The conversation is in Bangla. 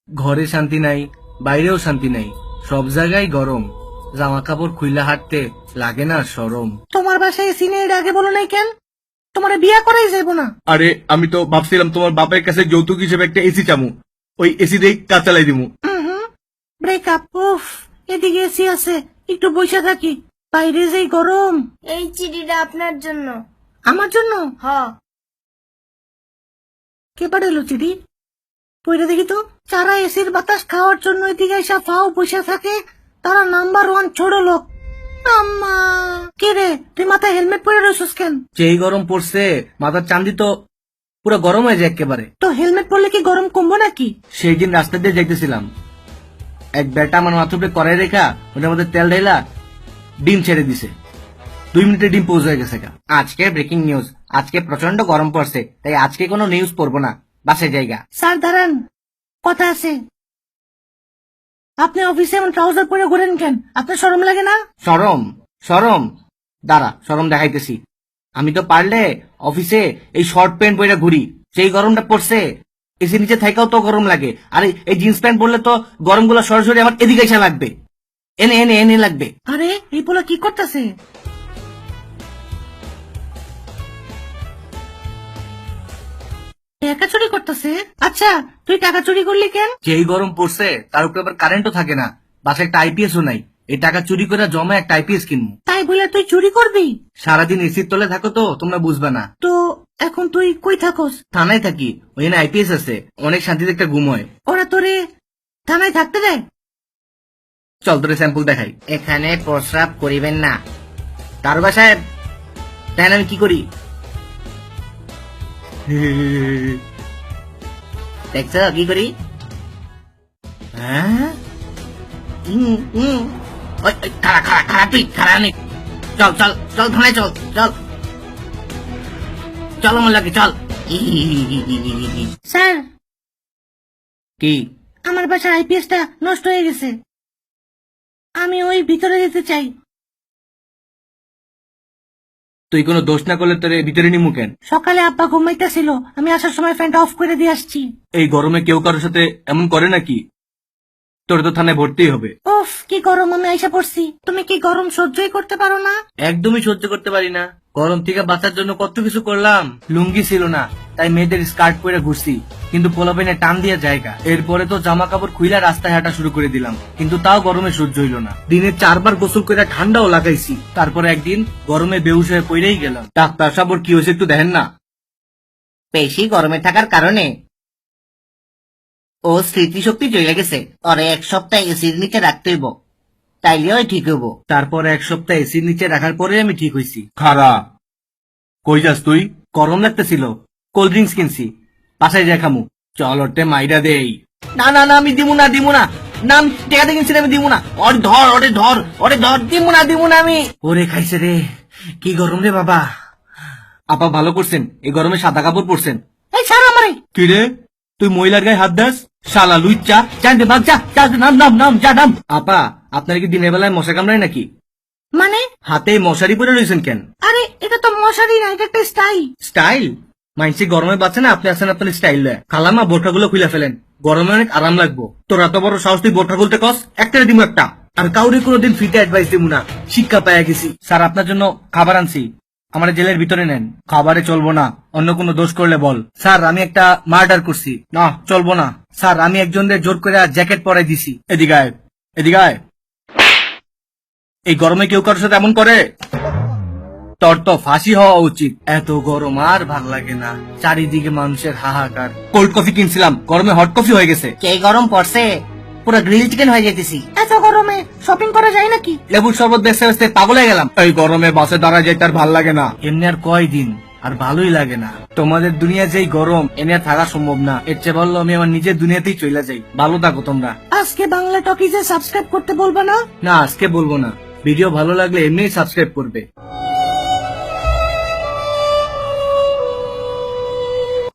ঘরে শান্তি নাই, বাইরেও শান্তি নাই, সব জায়গায় গরম। জামা কাপড় খুইলা হাঁটতে লাগে না শরম। তোমার বাসায় এসি নেই, এর আগে বলো নাই কেন? তোমার বিয়া করাই যাইব না। আরে আমি তো ভাবছিলাম তোমার বাপের কাছে যৌতুক হিসেবে একটা এসি চামু, ওই এসি দিয়ে কাজ চালাই দিমু। ব্রেকআপ। উফ, এদিকে এসি আছে, একটু বসে থাকি। বাইরে যেই গরম। এই চিঠিটা আপনার জন্য। আমার জন্য? হ। কে পাঠালো চিঠি? পইরা দেখি তো। যারা এসির বাতাস খাওয়ার জন্য এদিকে এসে ফাও বসে থাকে, তারা নাম্বার 1 ছোট লোক। আম্মা, কে রে তুই মাথায় হেলমেট পরে রয়েছিস কেন? যেই গরম পড়ছে মাথার চান্দি তো পুরো গরম হয়ে যায় একেবারে। তো হেলমেট পরলে কি গরম কমবো নাকি? সেই দিন রাস্তা দিয়ে যাইতেছিলাম, এক বেটা আমার মাথার উপরে কড়াই রেখা ওটার মধ্যে তেল ঢেলা ডিম ছেড়ে দিছে। 2 মিনিটে ডিম পৌঁছে হয়ে গেছে। আজকে ব্রেকিং নিউজ, আজকে প্রচন্ড গরম পড়ছে, তাই আজকে কোনো নিউজ পড়বো না, বাসে জায়গা। স্যার দাঁড়ান, কথা আছে। আপনি অফিসে এমন ট্রাউজার পরে ঘুরেন কেন? আপনার শরম লাগে না? শরম? শরম? দাঁড়া, শরম দেখাইতেছি। আমি তো পারলে অফিসে এই শর্ট প্যান্ট পরে ঘুরি, সেই গরমটা পড়ছে এসি নিচে থাকাও তো গরম লাগে। আর এই জিন্স প্যান্ট পরলে তো গরমগুলো সরাসরি আমার এদিকে এসে লাগবে, এনে এনে এনে লাগবে। আরে এই পোলা কি করতেছে? টাকা চুরি করতেছে? আচ্ছা, তুই টাকা চুরি করলি কেন? যেই গরম পড়ছে তার উপরে আবার কারেন্টও থাকে না, বাসায় একটা আইপিএসও নাই। এই টাকা চুরি করে জমা একটা আইপিএস কিনবো। তাই বলে তুই চুরি করবি? সারাদিন এসির তলে থাকো তো তোমরা বুঝবে না। তো এখন তুই কই থাকোস? থানায় থাকি, ওইখানে আইপিএস আছে, অনেক শান্তিতে একটা ঘুম হয়। ওরা তোরে থানায় থাকতে দেয়? চল তোরে স্যাম্পল দেখাই। এখানে প্রস্রাব করিবেন না। দারোগা সাহেব, তাই আমি কি করি? দেখছো কি করি? হ্যাঁ, খারা খারা খারা তুই খারা নেই। চল চল চল থানায় চল, চল চল আমার লাগে চল। স্যার, কি? আমার বাসার আইপিএসটা নষ্ট হয়ে গেছে, আমি ওই ভিতরে যেতে চাই। তুই কোনো দোষ না করলে তোর ভিতরে নিমু কেন? সকালে আব্বা ঘুমাইতেছিল, আমি আসার সময় ফ্যানটা অফ করে দিয়ে আসছি। এই গরমে কেউ কারোর সাথে এমন করে নাকি? তোর তো থানায় ভর্তিই হবে। উফ, কি গরম, আমি আইসা পড়ছি। তুমি কি গরম সহ্যই করতে পারো না? একদমই সহ্য করতে পারি না। গরম থেকে বাঁচার জন্য কত কিছু করলাম। লুঙ্গি ছিল না, তাই মেয়েদের স্কার্ট পরে ঘুরছি, কিন্তু পোলাপেনে টান দিয়ে জায়গা। এরপরে তো জামা কাপড় খুইলা রাস্তায় হাঁটা শুরু করে দিলাম, কিন্তু তাও গরমে সহ্য হইল না। দিনে 4 বার গোসল করে ঠান্ডাও লাগাইছি, তারপরে একদিন গরমে বেহুশ হয়ে পড়েই গেলাম। ডাক্তার সাহেব, ওর কি হয়েছে একটু দেখেন না। বেশি গরমে থাকার কারণে ও স্মৃতিশক্তি চলে গেছে, ওরে 1 সপ্তাহ এসির নিচে রাখতে হইব, তাইলে ওই ঠিক হইব। তারপর 1 সপ্তাহ এসির নিচে রাখার পরে আমি ঠিক হইছি। খারা, কই যাস তুই? গরম লাগতেছিল, কোল্ড ড্রিঙ্কস কিনছি, বাসায় যাই খামু। চল ওটে মাইরা দেই। না না না, আমি দিমু না, দিমু না। নাম টেকাতে কিনছি, আমি দিমু না। ওরে ধর, ওরে ধর, ওরে ধর। দিমু না, দিমু না আমি। ওরে খাইছে রে, কি গরম রে বাবা। আপা ভালো করছেন, এই গরমে সাদা কাপড় পরছেন। এই ছাড়ো আমারে। কি রে, তুই মহিলার গায়ে হাত দাস? শালা লুচ্চা, জানতে ভাগ, যা যা, নাম নাম নাম, যা নাম। আপা, আপনার কি দিনের বেলায় মশা কামড়ায় নাকি? মানে? হাতে মশারি পরে রয়েছেন কেন? আরে এটা তো মশারি না, এটা একটা স্টাইল। স্টাইল? মাইন্সি গরমে বাঁচে না, আপনি আছেন আপনার স্টাইল লয়। খালামা, বোরখাগুলো খুলে ফেলেন, গরমে অনেক আরাম লাগবো। তোর এত বড় সাহস, তুই বোরখা খুলতে কস? একটা দিমু একটা। আর কাউরে কোনোদিন ফ্রিতে অ্যাডভাইস দিমু না, শিক্ষা পাইয়া গেছি। স্যার, আপনার জন্য খাবার আনছি, আমার জেলের ভিতরে নেন। খাবারে চলবো না, অন্য কোনো দোষ করলে বল। স্যার, আমি একটা মার্ডার করছি। না, চলবো না। স্যার, আমি একজনের জোর করে জ্যাকেট পরাই দিছি। এদিকে আয়, এদিকে আয়। এই গরমে কেউ কারোর সাথে এমন করে? তোর তো ফাঁসি হওয়া উচিত। এত গরম আর ভাল লাগে না, চারিদিকে মানুষের হাহাকার। কোল্ড কফি কিনছিলাম, গরমে হট কফি হয়ে গেছে। কে গরম পড়ছে, পুরো গ্রিল চিকেন হয়ে যেতেছি। এত গরমে শপিং করা যায় নাকি? লেবুর শরবত বেচতে বেচতে পাগল হয়ে গেলাম। এই গরমে বাসে দাঁড়ায় যাইতে আর ভাল লাগে না। এমনি আর কয়দিন, আর ভালোই লাগে না। তোমাদের দুনিয়া যেই গরম, এনে আর থাকা সম্ভব না। এর চেয়ে ভালো আমি আমার নিজের দুনিয়াতেই চলে যাই। ভালো থাকো তোমরা। আজকে বাংলা টকিজে সাবস্ক্রাইব করতে বলবা না? না, আজকে বলবো না। ভিডিও ভালো লাগলে এমনিই সাবস্ক্রাইব করবে।